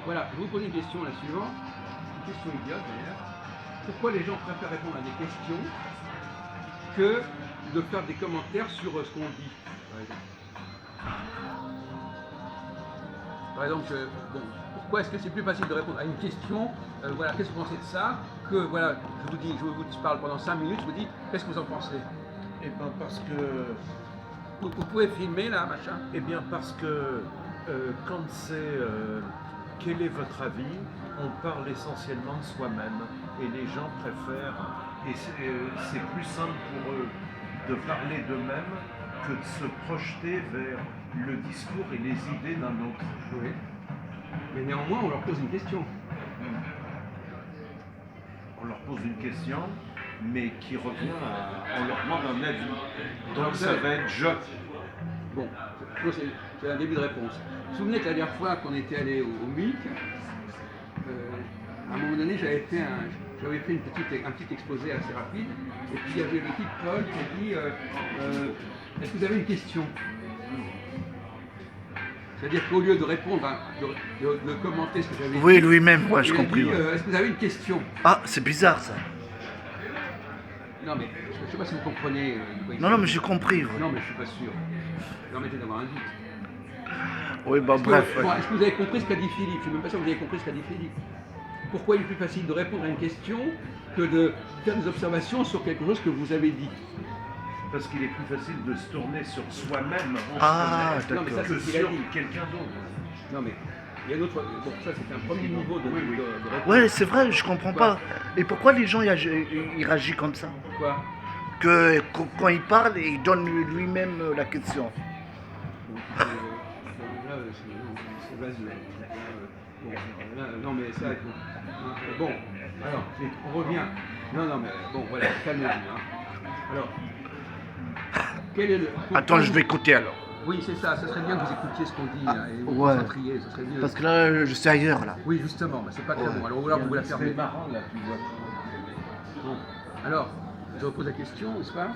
Voilà, je vais vous poser une question la suivante, une question idiote d'ailleurs. Pourquoi les gens préfèrent répondre à des questions que de faire des commentaires sur ce qu'on dit, par exemple? Par exemple, bon, pourquoi est-ce que c'est plus facile de répondre à une question, voilà, qu'est-ce que vous pensez de ça, que voilà, je vous parle pendant 5 minutes, je vous dis, qu'est-ce que vous en pensez? Eh bien parce que, Vous pouvez filmer là, machin. parce que quand c'est quel est votre avis, on parle essentiellement de soi-même et les gens préfèrent, et c'est plus simple pour eux de parler d'eux-mêmes que de se projeter vers le discours et les idées d'un autre. Oui. Mais néanmoins, on leur pose une question. On leur pose une question, mais qui revient à. On leur demande un avis. Donc Alors, ça va être je. Bon, c'est un début de réponse. Vous vous souvenez que la dernière fois qu'on était allé au MIC, à un moment donné, j'avais fait un petit exposé assez rapide, et puis il y avait le petit Paul qui a dit est-ce que vous avez une question? C'est-à-dire qu'au lieu de répondre, de commenter ce que j'avais dit, Oui, lui-même, ouais, je il a compris. dit Ouais. est-ce que vous avez une question? Ah, c'est bizarre ça. Non, mais je ne sais pas si vous comprenez. Non, mais j'ai compris. Ouais. Non, mais je suis pas sûr. Ça permettait d'avoir un doute. Oui, bah bref. Ouais. Bon, est-ce que vous avez compris ce qu'a dit Philippe? Je ne suis même pas sûr que vous avez compris ce qu'a dit Philippe. Pourquoi il est plus facile de répondre à une question que de faire des observations sur quelque chose que vous avez dit? Parce qu'il est plus facile de se tourner sur soi-même Ah, Non, mais ça, que c'est ce qu'il a sur dit. quelqu'un d'autre. Non, mais il y a un autre. Bon, ça, c'était un premier niveau de réponse. Ouais, c'est vrai, je comprends pas. Et pourquoi les gens ils réagissent comme ça? Quoi? Que quand il parle, il donne lui-même la question. Là, c'est vas-y. Bon, là, non, mais ça. Bon, alors, on revient. Non, mais bon, voilà, calmez-vous. Hein. Alors, quel est le. Attends, je vais écouter alors. Oui, c'est ça. Ça serait bien que vous écoutiez ce qu'on dit là, et vous ouais. concentriez. Ça serait mieux. Parce que là, je suis ailleurs là. Oui, justement, mais c'est pas très bon. Alors, là, vous la fermez. C'est marrant là, tu vois. Bon, alors, je repose la question, n'est-ce pas?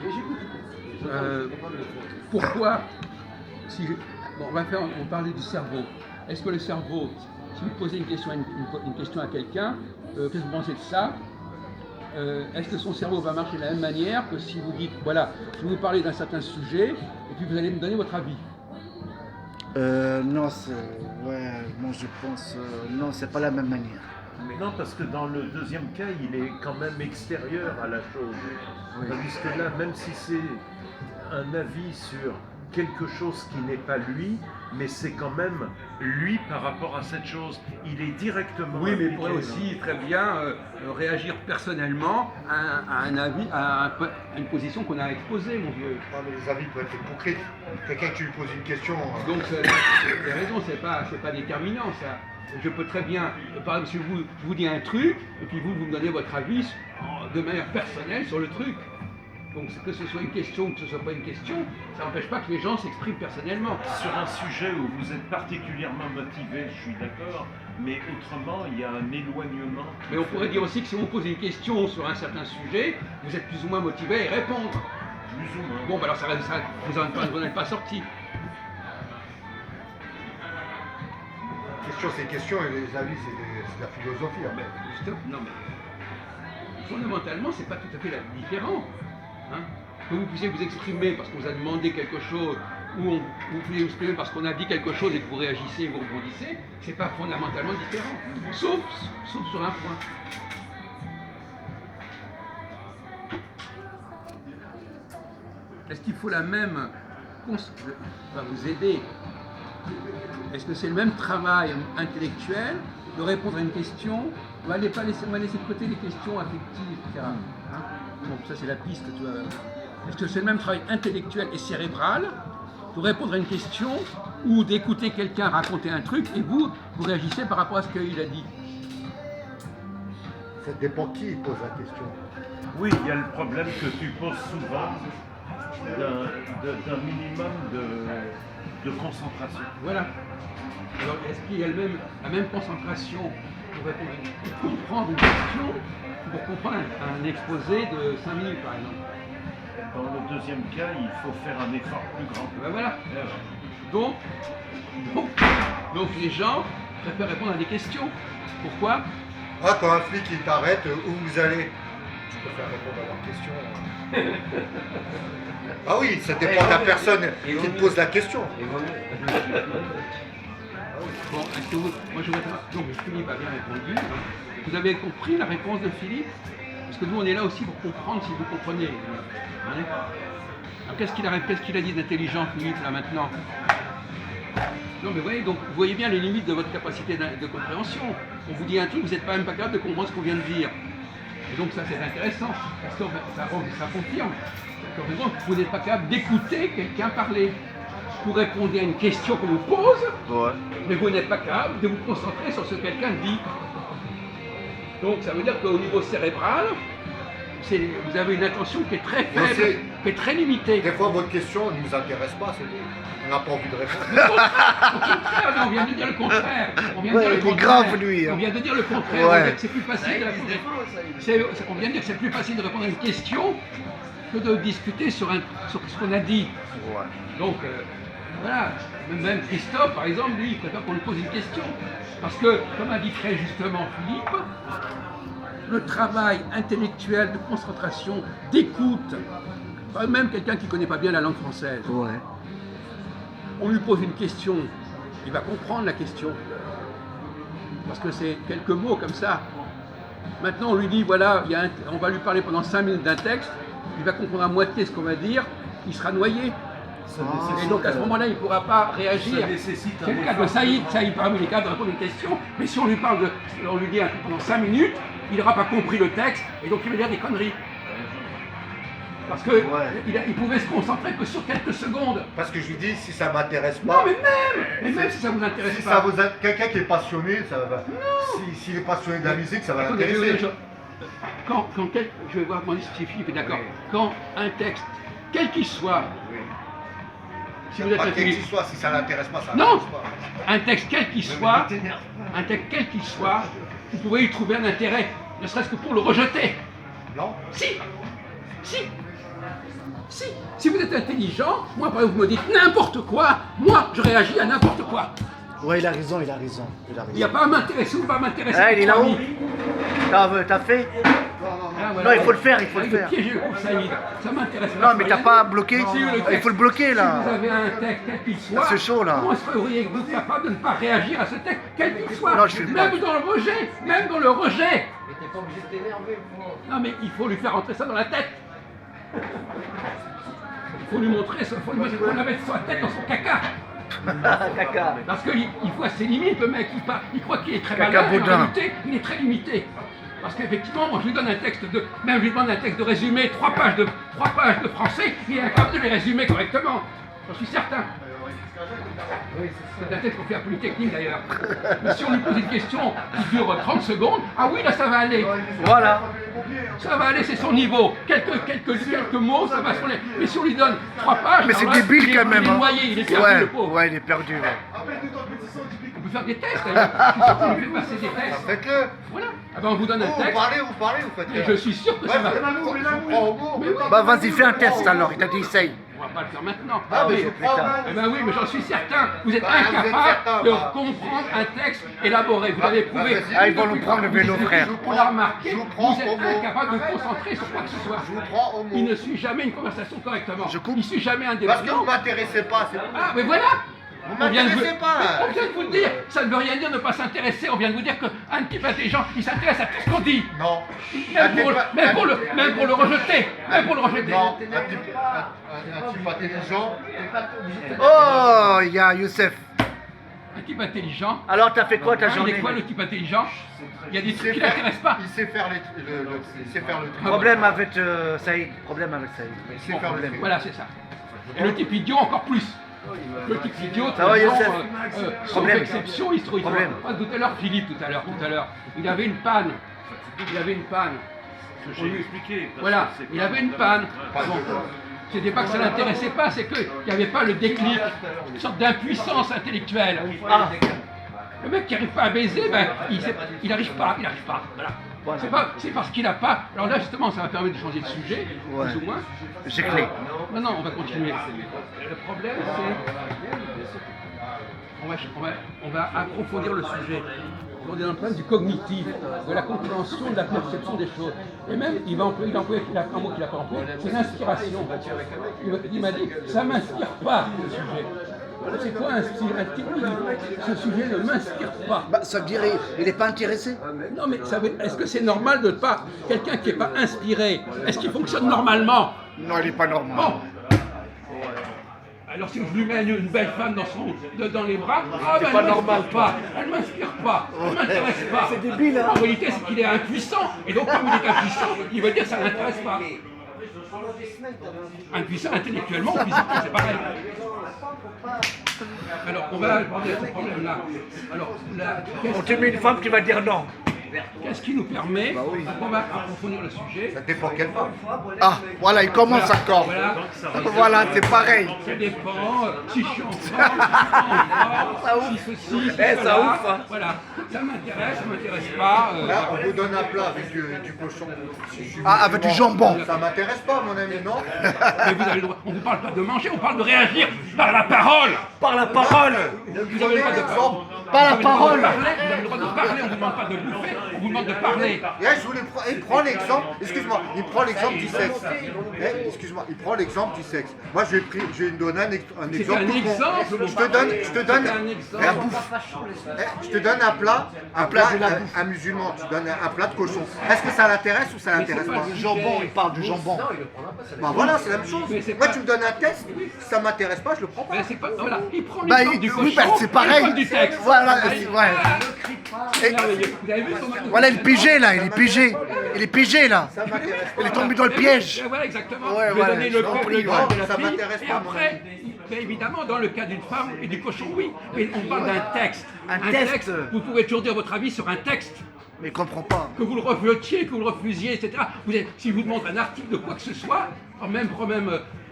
Pourquoi, bon, on va parler du cerveau. Est-ce que le cerveau, si vous posez une question à quelqu'un, qu'est-ce que vous pensez de ça? Est-ce que son cerveau va marcher de la même manière que si vous dites, voilà, je vais vous parler d'un certain sujet, et puis vous allez me donner votre avis? Non, moi je pense, non, c'est pas la même manière. Mais non, parce que dans le deuxième cas, il est quand même extérieur à la chose. Oui. Tandis que là, même si c'est un avis sur quelque chose qui n'est pas lui, mais c'est quand même lui par rapport à cette chose. Il est directement. Oui, mais il impliqué pourrait aussi très bien réagir personnellement à un avis, à une position qu'on a exposée, mon vieux. Ouais, mais les avis peuvent être hypocrites. Quelqu'un qui lui pose une question. Donc, vous avez raison, c'est pas déterminant ça. Je peux très bien, par exemple, si je vous dis un truc, et puis vous me donnez votre avis de manière personnelle sur le truc. Donc, que ce soit une question ou que ce soit pas une question, ça n'empêche pas que les gens s'expriment personnellement. Sur un sujet où vous êtes particulièrement motivé, je suis d'accord, mais autrement, il y a un éloignement. Mais on pourrait dire aussi que si on pose une question sur un certain sujet, vous êtes plus ou moins motivé à y répondre. Plus ou moins. Bon, ben alors vous n'en êtes pas sorti. Question, c'est question, et les avis, c'est de la philosophie. Mais justement, non, mais fondamentalement, c'est pas tout à fait différent. Hein, que vous puissiez vous exprimer parce qu'on vous a demandé quelque chose, ou vous pouvez vous exprimer parce qu'on a dit quelque chose et que vous réagissez, vous rebondissez, c'est pas fondamentalement différent. Sauf sur un point. Est-ce qu'il faut la même. Va vous aider. Est-ce que c'est le même travail intellectuel de répondre à une question? On va laisser de côté les questions affectives, etc. Hein, bon, ça c'est la piste, tu vois. Est-ce que c'est le même travail intellectuel et cérébral de répondre à une question ou d'écouter quelqu'un raconter un truc et vous réagissez par rapport à ce qu'il a dit? Ça dépend qui pose la question. Oui, il y a le problème que tu poses souvent d'un minimum de concentration. Voilà. Alors, est-ce qu'il y a la même concentration pour comprendre une question ou pour comprendre un exposé de 5 minutes, par exemple? Dans le deuxième cas, il faut faire un effort plus grand. Ben voilà. Donc les gens préfère répondre à des questions. Pourquoi? Ah, quand un flic il t'arrête, où vous allez? Je préfère répondre à leur question. Ah oui, ça dépend de la personne qui te pose la question. Bon, est-ce que moi je voudrais savoir. Donc Philippe a bien répondu. Vous avez compris la réponse de Philippe? Parce que nous on est là aussi pour comprendre si vous comprenez. Hein? Alors qu'est-ce qu'il a dit d'intelligent Philippe là maintenant? Non mais voyez, donc vous voyez bien les limites de votre capacité de compréhension. On vous dit un truc, vous n'êtes pas même pas capable de comprendre ce qu'on vient de dire. Et donc ça c'est intéressant, parce que ça confirme. Vous n'êtes pas capable d'écouter quelqu'un parler. Vous répondez à une question qu'on vous pose, mais vous n'êtes pas capable de vous concentrer sur ce que quelqu'un dit. Donc ça veut dire qu'au niveau cérébral, vous avez une attention qui est très faible, qui est très limitée. Des fois, votre question ne nous intéresse pas, c'est tout. On n'a pas envie de répondre. Au contraire, on vient de dire le contraire. On vient de dire le il est contraire. grave, lui. On vient de dire le contraire. Ouais. On vient de dire que c'est plus facile de répondre. On vient de dire que c'est plus facile de répondre à une question que de discuter sur ce qu'on a dit. Ouais. Donc, voilà. Même Christophe, par exemple, lui, il préfère qu'on lui pose une question. Parce que, comme a dit très justement Philippe, le travail intellectuel de concentration, d'écoute, même quelqu'un qui ne connaît pas bien la langue française, Ouais. on lui pose une question, il va comprendre la question. Parce que c'est quelques mots comme ça. Maintenant, on lui dit, voilà, on va lui parler pendant 5 minutes d'un texte, il va comprendre à moitié ce qu'on va dire, il sera noyé. Et donc à ce moment-là, il ne pourra pas réagir. Ça nécessite C'est le cas de Saïd. Saïd, parmi les cas de répondre à une question, mais si on lui parle on lui dit pendant 5 minutes, il n'aura pas compris le texte, et donc il va dire des conneries. Parce qu'il pouvait se concentrer que sur quelques secondes. Parce que je lui dis, si ça m'intéresse pas. Non, mais même si ça vous intéresse Si pas. ça vous quelqu'un qui est passionné, ça va. S'il est passionné de la musique, ça va Attendez, l'intéresser. je vais voir comment si Philippe est d'accord. Quand un texte, quel qu'il soit, si vous êtes Pas quel intelligent, qu'il soit, si ça l'intéresse pas, ça non, l'intéresse pas. un texte quel qu'il soit, vous pouvez y trouver un intérêt, ne serait-ce que pour le rejeter. Non. Si vous êtes intelligent, moi par exemple vous me dites n'importe quoi, moi je réagis à n'importe quoi. Ouais, il a raison, il a raison. Il n'y a pas à m'intéresser ou pas à m'intéresser. Ah, il est là-haut. T'as fait? Ah, voilà. Non, il faut le faire, il faut le Avec faire. piéger le pauvre Saïd, ça m'intéresse pas. Non, mais t'as pas bloqué? Si, Il faut le bloquer, là. Si vous avez un texte quel qu'il soit, C'est chaud, là. comment seriez-vous capable de ne pas réagir à ce texte quel qu'il soit? Non, je fais pas. Même dans le rejet, même dans le rejet. Mais t'es pas obligé de t'énerver. Non, mais il faut lui faire rentrer ça dans la tête. Il faut lui montrer, il faut la mettre sa tête dans son caca. Caca. Parce qu'il voit ses limites, le mec, il croit qu'il est très Caca malin, mais en Baudin. réalité, il est très limité. Parce qu'effectivement, moi je lui donne un texte de résumé, 3 pages de français, il est incapable de les résumer correctement. J'en suis certain. C'est un texte qu'on fait à Polytechnique d'ailleurs. Mais si on lui pose une question qui dure 30 secondes, ah oui, là ça va aller. Voilà. Ça va aller, c'est son niveau. Quelques mots, ça va se aller. Mais si on lui donne 3 pages, Mais c'est alors là, débile quand même. Il est hein. noyé, il est perdu, le pauvre. Ouais, il est perdu. Ouais. On peut faire des tests d'ailleurs. Je suis sûr qu'on lui fait passer des tests. Faites-le. Voilà. Ah ben on vous donne un Vous texte. parlez, vous faites. Et je suis sûr que ça va. Je vous prends au mot. Mais oui. Bah, vas-y, fais un test alors. Il t'a dit essaye. On va pas le faire maintenant. Ah, mais Mais- je prends. Eh ben oui, mais j'en suis certain. Vous êtes Bah, vous êtes incapable certain, de bah. comprendre un texte élaboré. Vous l'avez prouvé. vas-y. Ah, ils vont nous prendre le vélo, frère. On l'a remarqué. Je vous prends Vous êtes au mot. incapable de vous concentrer sur quoi que ce soit. Je vous prends au mot. Il ne suit jamais une conversation correctement. Je coupe. Il suit jamais un débat. Parce que vous m'intéressez pas, c'est Ah, mais voilà. Vous On vient de m'intéressez pas. On vient de vous le dire. Ça ne veut rien dire ne pas s'intéresser. On vient de vous dire qu'un type intelligent, il s'intéresse à tout ce qu'on dit. Non. Même pour le rejeter. Même pour le rejeter. Non, un type intelligent. Oh, il y a Youssef. Un type intelligent. Alors, t'as fait quoi ta Il est journée? quoi le type intelligent? Il y a des Il trucs sait qui faire- l'intéressent pas. Il sait faire il sait faire le truc. Problème avec Saïd. Problème avec Saïd. Il sait faire le truc. Voilà, c'est ça. Et le type idiot encore plus. Le type idiot, Ça va, Youssef sauf Problème. exception, il se trouve. Problème. Tout à l'heure, Philippe, tout à l'heure, il avait une panne. J'ai expliqué. parce Voilà, que c'est il pas- avait une panne. Pas Bon. du tout. C'était pas que ça l'intéressait pas, c'est qu'il n'y avait pas le déclic, une sorte d'impuissance intellectuelle. Ah. Le mec qui n'arrive pas à baiser, ben, il n'arrive pas. Voilà. C'est parce qu'il n'a pas. Alors là, justement, ça va permettre de changer de sujet, Ouais. plus ou moins. J'ai clé. Non, on va continuer. Le problème, on va approfondir le sujet. On est dans le problème du cognitif, de la compréhension, de la perception des choses. Et même, il va employer un mot qu'il n'a pas employé, c'est l'inspiration. Il m'a dit, ça ne m'inspire pas, ce sujet. C'est quoi un type qui dit, ce sujet ne m'inspire pas. Bah, ça veut dire il n'est pas intéressé. Non, mais est-ce que c'est normal de ne pas... Quelqu'un qui n'est pas inspiré, est-ce qu'il fonctionne normalement? Non, il n'est pas normal. Bon. Alors si je lui mets une belle femme dans les bras, elle ne m'inspire pas, elle ne m'inspire pas, elle ne m'intéresse pas. C'est débile, hein. En réalité, c'est qu'il est impuissant. Et donc, comme il est impuissant, il veut dire que ça ne l'intéresse pas. Impuissant intellectuellement, physiquement, c'est pareil. Alors, on va aborder ce problème-là. Alors, On te met une femme qui va dire non. qu'est-ce qui nous permet, on va approfondir le sujet. Ça dépend quelle femme. Ah, voilà, il commence encore. Voilà. Voilà, c'est pareil. Ça dépend, si je suis en forme, si ceci, si ça cela. ouf, hein. Voilà, ça m'intéresse pas. Là, on vous donne un plat avec du cochon. Si je suis Ah, avec du jambon. Ça m'intéresse pas, mon ami, non? Mais vous avez le droit, on ne vous parle pas de manger, on parle de réagir par la parole. Par la parole. Vous avez le droit de exemple. Par la parole. Vous avez le droit de parler, on ne vous demande pas de bouffer, on vous demande de parler. Et là, il prend l'exemple, excuse-moi, il prend l'exemple du sexe. Excuse-moi, il prend l'exemple du sexe. Moi, je vais lui donner un exemple. C'est un tout con. exemple. Je te donne un exemple. la bouffe. Je te donne un plat, un musulman. Tu donnes un plat de cochon. Est-ce que ça l'intéresse ou ça l'intéresse pas? Du jambon, il parle du jambon. Bah voilà, c'est la même chose. Mais c'est Moi, pas- tu me donnes un test, si ça m'intéresse pas, je le prends pas. Mais c'est pas, voilà, il prend Bah, l'exemple du cochon, oui, bah, c'est pareil. l'exemple du texte. Voilà, Ah, ouais. merveilleux. Vous avez vu son Voilà, il est pigé là, il est pigé. Il est pigé là. Ça m'intéresse Il est pas. tombé dans le piège. Et voilà, exactement. Ouais, je vais voilà, donner je le compris, cas de ouais. la Ça fille, m'intéresse et pas, mon après, mais évidemment, dans le cas d'une femme et du cochon, oui. Mais on parle d'un texte. Un texte. Vous pouvez toujours dire votre avis sur un texte. Mais il comprend pas. Que vous le refutiez, que vous le refusiez, etc. Si vous demandez un article de quoi que ce soit,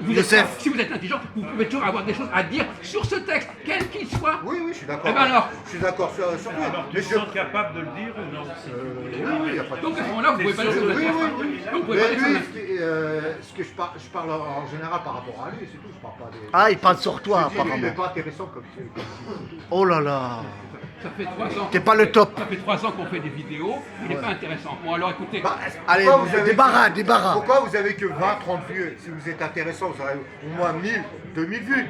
Youssef. si vous êtes intelligent, vous pouvez toujours avoir des choses à dire sur ce texte, quel qu'il soit. Oui, je suis d'accord. Eh ben alors. Je suis d'accord sur tout. Alors, tu Mais te je- sens capable de le dire ou non? Oui, y a pas de Donc à ce moment-là, vous pouvez pas laisser Oui, votre oui. Donc, vous pouvez Mais pas laisser lui, votre- ce que je parle en général par rapport à lui, c'est tout. Je parle pas des. Ah, il parle sur toi Je dis, lui, il apparemment. n'est pas intéressant comme. Oh là là. Ça fait 3 ans. T'es pas le top. Ça fait 3 ans qu'on fait des vidéos, il n'est pas intéressant. Bon alors écoutez, Bah, Allez, pourquoi vous avez débarras. Pourquoi vous avez que 20, 30 vues? Si vous êtes intéressant, vous aurez au moins 1000, 2000 vues.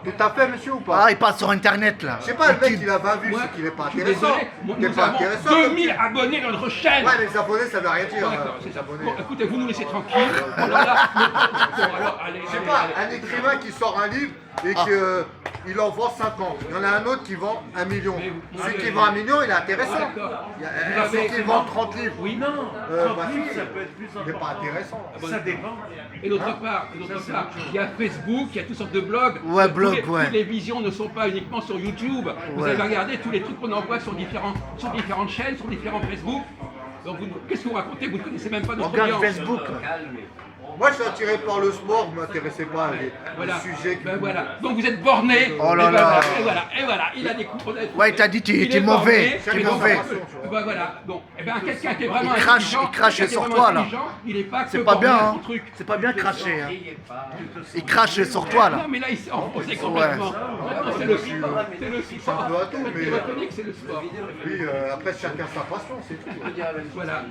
Tout à fait, monsieur, ou pas? Ah, il parle sur internet là. Je sais pas, le mec, YouTube. il a 20 vues, moi, c'est qu'il n'est pas je suis intéressant. désolé, moi, Il n'est nous pas avons intéressant. 2000 abonnés dans notre chaîne. Ouais, mais les abonnés, ça veut rien dire. Bon, d'accord, c'est les ça. abonnés. Bon, écoutez, vous nous laissez tranquille. Alors là, bon, alors, allez, Je sais allez, pas, allez. un écrivain qui sort un livre et qu'il en vend 50. Il y en a un autre qui vend 1 million. Mais vous- Celui ah, qui mais- vend 1 million, il est intéressant. Ah, d'accord. Il y a Vous avez- celui qui vend 30 livres. Oui, Non, Bah, 30 livres, si. ça peut être plus Il n'est pas important. intéressant. Ça dépend. Et d'autre part, il y a Facebook, il y a toutes sortes de blogs. Ouais, blog, ouais. Toutes les visions ne sont pas uniquement sur YouTube. Vous Ouais. avez regardé tous les trucs qu'on envoie sur différentes chaînes, sur différents Facebook. Donc qu'est-ce que vous racontez? Vous ne connaissez même pas notre Regarde audience. Facebook. Moi, je suis attiré par le sport, vous ne m'intéressez pas les Voilà. sujets qui... Ben voilà. Donc vous êtes borné. Oh là et là. Et voilà. Il a des coups. Ouais, il t'a dit, Il t'es est mauvais, borné, t'es et donc, mauvais. Ben voilà. Bon. Et ben quelqu'un qui est vraiment Il crache intelligent, sur quelqu'un qui est toi, vraiment là. intelligent, il n'est pas C'est que pas borné bien, à hein. son truc. C'est pas bien craché, hein. Il crache sur toi là. Non mais là il s'est enfoncé complètement. Maintenant c'est le sport. C'est le sport. un peu à tout, mais- Il reconnaît que c'est le sport. Oui, après, chacun sa passion, c'est tout. Voilà.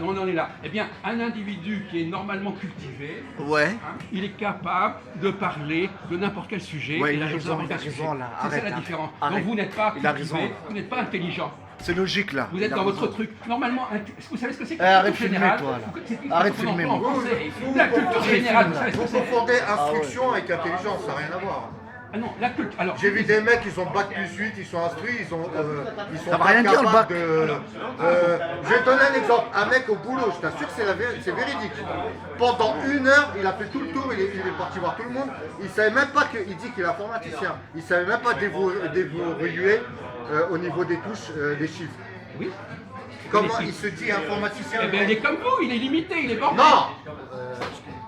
On en est là. Eh bien, un individu qui est normalement cultivé, Ouais. hein, il est capable de parler de n'importe quel sujet. Ouais, et il a de raison, n'importe il a quel raison, sujet. là. C'est ça Arrête, la arrête, différence. arrête. Donc vous n'êtes pas Il a cultivé, raison. vous n'êtes pas intelligent. C'est logique là. Vous êtes Il a dans votre raison. truc. Normalement, est-ce que vous savez ce que c'est que Arrête la de culture filmer, générale? toi, là. C'est Arrête de ce qu'on filmer, entend en moi. français. La culture générale, vous savez ce que Vous c'est? confondez instruction avec intelligence, ça n'a rien à voir. Ah non, la culture. Alors, J'ai vu des mecs, ils ont bac plus 8, ils sont instruits, ils sont Ça va pas rien dire, le capables bac. je vais te donner un exemple. Un mec au boulot, je t'assure que c'est véridique. Pendant 1 heure, il a fait tout le tour, il est parti voir tout le monde. Il savait même pas qu'il dit qu'il est informaticien. Il savait même pas déverrouiller au niveau des touches, des chiffres. oui. Comment il se dit informaticien? Eh bien, il est comme vous, il est limité, il est borné. Non!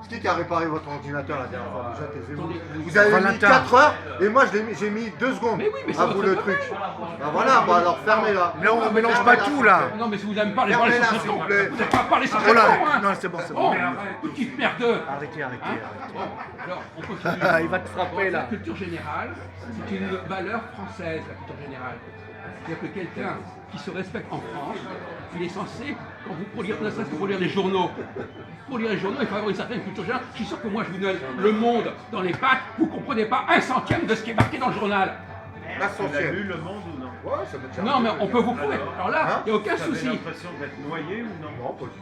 Ce Qui a réparé votre ordinateur la dernière fois? Déjà, taisez-vous. Attendez, Vous avez mis Valentin. 4 heures et moi j'ai mis 2 secondes Mais oui, mais à c'est vous votre le truc. Bah voilà, bah alors fermez-la. Mais on mélange pas tout là. Non, mais si vous n'aimez pas les parler Fermez-la, sans s'il ton, vous plaît. vous n'avez pas parlé sans Oh ton, là, hein. non, c'est bon, c'est Bon, bon. petit merdeux. Arrêtez, arrêtez, Hein arrêtez. Bon, alors, on continue. Il va te frapper La là. culture générale, c'est une valeur française, la culture générale. C'est-à-dire que quelqu'un qui se respecte en France, il est censé, quand vous pour lire, ne serait-ce que pour lire les journaux, il faut avoir une certaine culture générale. Je suis sûr que moi, je vous donne Le Monde dans les pattes, vous ne comprenez pas un centième de ce qui est marqué dans le journal. La Vous avez centième. lu Le Monde ou non? Ouais, ça me tient. Non, mais on peut vous prouver. Alors là, Hein il n'y a aucun Vous avez souci. l'impression d'être noyé ou non? Non, pas du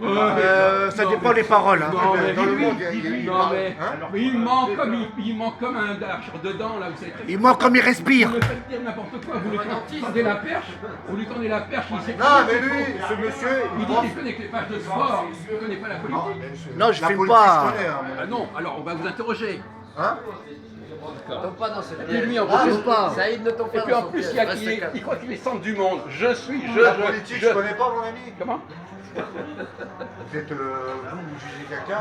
tout. Ça Non, dépend mais- des paroles. Hein. Non, mais Dans le lui, monde, il non, parle. mais, Hein mais il manque comme un d'arche dedans, là, vous savez très bien. Il ment comme il respire. Vous le faites dire n'importe quoi, vous lui tendez la perche, il sait Non, très mais bien lui, qu'il faut. ce monsieur, Il il dit pense. qu'il connaît que les pages de sport, il ne connaît pas la politique. Non, je La filme politique, pas. je connais, hein, mon Ah non, alors on va vous interroger. Hein Tombe pas dans cette Et puis lui, en Ah, plus, faut pas. Saïd, ne tombe et pas puis dans en son plus, piège. il, y a- Reste il est- calme. il croit qu'il est centre du monde. La politique, je connais pas, mon ami. Comment Vous êtes, vous jugez quelqu'un.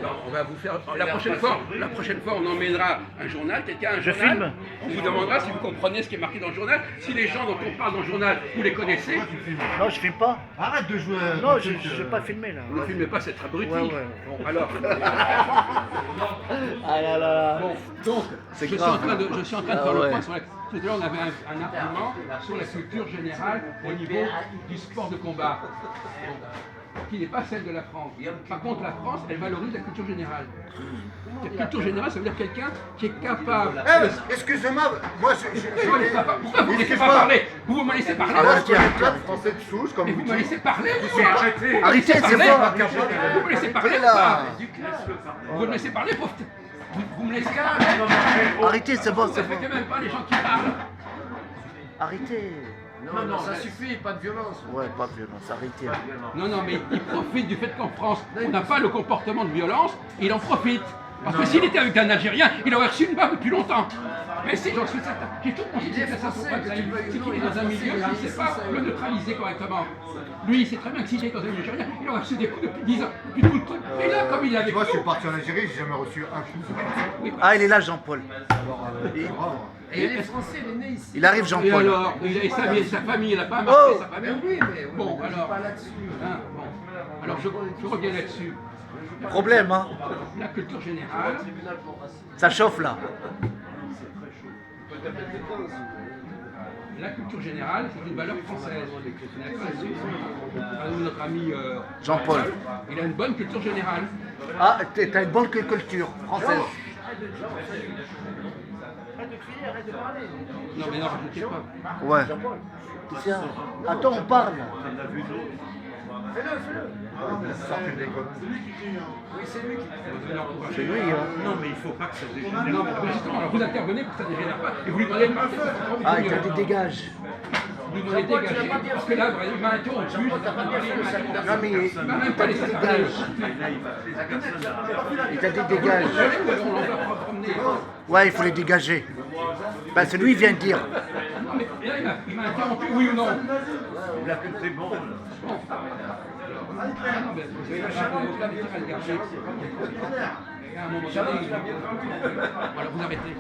Alors, on va vous faire. La prochaine fois, on emmènera un journal, quelqu'un a un journal. filme. On vous demandera si vous comprenez ce qui est marqué dans le journal. Si les gens dont on parle dans le journal, vous les connaissez, Non, je filme pas. Arrête de jouer. Non, je vais pas filmer là. vous ne filmez pas cette abruti. Ouais, ouais. Bon, alors. Ah là là. Bon, donc, C'est je suis, grave. en train de Ah faire le ouais. point sur la. Tout à l'heure, on avait un argument sur la culture générale au niveau du sport de combat, qui n'est pas celle de la France. Par contre, la France, elle valorise la culture générale. La culture générale, ça veut dire quelqu'un qui est capable. Eh, excusez-moi, moi Pourquoi vous ne me laissez pas Excuse-moi. parler? Vous me laissez parler? Moi, je connais plein de Français de souche, comme Et vous vous me dites. laissez parler? Arrêtez, c'est Parlez. bon. Vous me laissez parler ou là. pas? Vous me laissez parler, pauvre. Vous me laissez parler? Arrêtez, c'est bon, Ça c'est fait bon. quand même pas les gens qui parlent. Arrêtez. Non, ça suffit, pas de violence. Ouais, pas de violence, arrêtez. Non, mais il profite du fait qu'en France, on n'a pas le comportement de violence, il en profite. Parce que s'il était avec un Algérien, il aurait reçu une baffe depuis longtemps. Mais si, j'en suis certain. J'ai tout pensé que c'était ça son problème. C'est qu'il est dans un milieu qui ne sait pas le neutraliser correctement. Lui, il sait très bien que s'il était dans un milieu algérien, il aurait reçu des coups depuis 10 ans, depuis tout le truc. Et là, comme il est avec Moi, je suis nous, parti en Algérie, j'ai jamais reçu un coup. Ah, il est là, Jean-Paul. Et les Français, il est né ici. Il arrive, et Jean-Paul. alors, sa famille, il n'a pas marqué Oh. sa famille. Oui, mais Bon, on ne alors, pas là-dessus. hein, bon. Alors je reviens là-dessus. Problème, hein. La culture générale, Ça chauffe là. La culture générale, c'est une valeur française. D'accord là-dessus. Par exemple, notre ami Jean-Paul. il a une bonne culture générale. Ah, t'as une bonne culture française. Non, mais non, je ne sais pas. Ouais. Tiens, attends, on parle. Sortez des gommes. Oui, c'est lui qui. C'est lui, hein. Non, mais il faut pas que ça dégénère. Non, mais justement, alors vous intervenez pour que ça ne dégénère pas et vous lui demandez de partir. Ah, il t'a dit dégage. Vous lui demandez de dégager. Parce que là, il m'a interrompu. Non, mais Il m'a même il pas t'a dit laissé parler. dégage. Il t'a dit dégage. On l'envoie promener. Ouais, il faut les dégager. Ben, c'est lui qui vient de dire. Non, mais là, il m'a interrompu, oui ou non? Là, tout est bon. là. Ah non, mais vous avez lâché un avocat, mais à le garder. Et à un moment donné, voilà, vous arrêtez.